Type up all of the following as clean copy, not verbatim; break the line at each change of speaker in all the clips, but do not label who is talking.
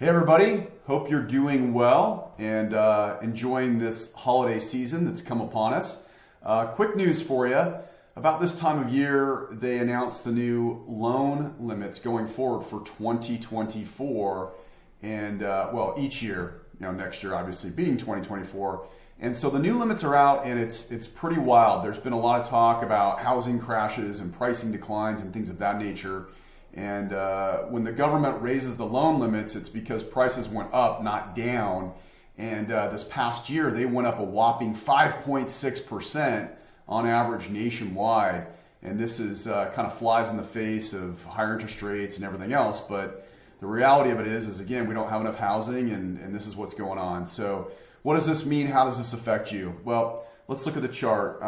Hey everybody, hope you're doing well and enjoying this holiday season that's come upon us. Quick news for you. About this time of year, they announced the new loan limits going forward for 2024 and each year, next year obviously being 2024. And so the new limits are out and it's pretty wild. There's been a lot of talk about housing crashes and pricing declines and things of that nature. And when the government raises the loan limits, it's because prices went up, not down. And this past year, they went up a whopping 5.6% on average nationwide. And this is kind of flies in the face of higher interest rates and everything else. But the reality of it is again, we don't have enough housing, and this is what's going on. So what does this mean? How does this affect you? Well, let's look at the chart.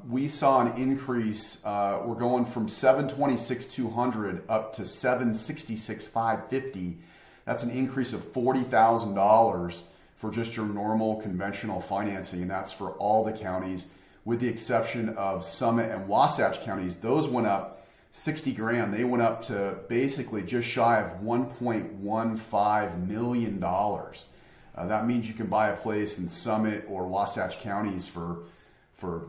We saw an increase. We're going from 726,200 up to 766,550. That's an increase of $40,000 for just your normal conventional financing, and that's for all the counties, with the exception of Summit and Wasatch counties. Those went up 60 grand. They went up to basically just shy of $1.15 million. That means you can buy a place in Summit or Wasatch counties for over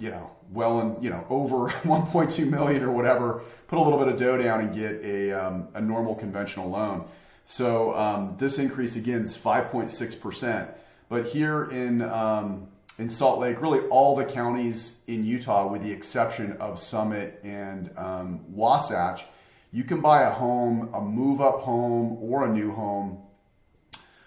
1.2 million or whatever. Put a little bit of dough down and get a normal conventional loan. So this increase again is 5.6%. But here in Salt Lake, really all the counties in Utah, with the exception of Summit and Wasatch, you can buy a home, a move-up home or a new home,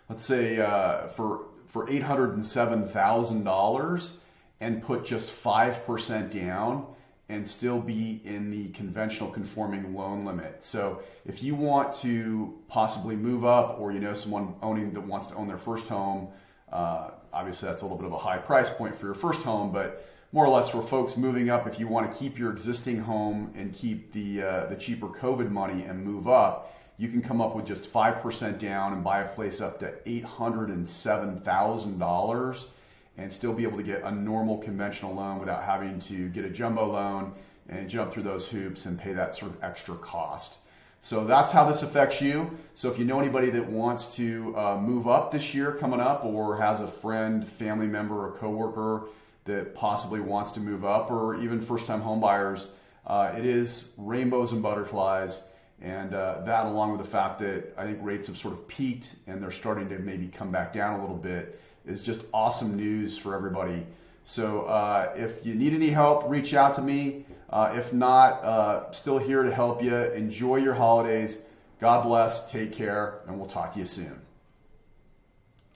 let's say for $807,000, and put just 5% down and still be in the conventional conforming loan limit. So if you want to possibly move up, or someone that wants to own their first home, obviously that's a little bit of a high price point for your first home, but more or less for folks moving up, if you want to keep your existing home and keep the cheaper COVID money and move up, you can come up with just 5% down and buy a place up to $807,000 and still be able to get a normal conventional loan without having to get a jumbo loan and jump through those hoops and pay that sort of extra cost. So that's how this affects you. So if you know anybody that wants to move up this year coming up, or has a friend, family member, or coworker that possibly wants to move up, or even first-time home buyers, it is rainbows and butterflies. And that, along with the fact that I think rates have sort of peaked and they're starting to maybe come back down a little bit, is just awesome news for everybody. So if you need any help, reach out to me. If not, still here to help you. Enjoy your holidays. God bless, take care, and we'll talk to you soon.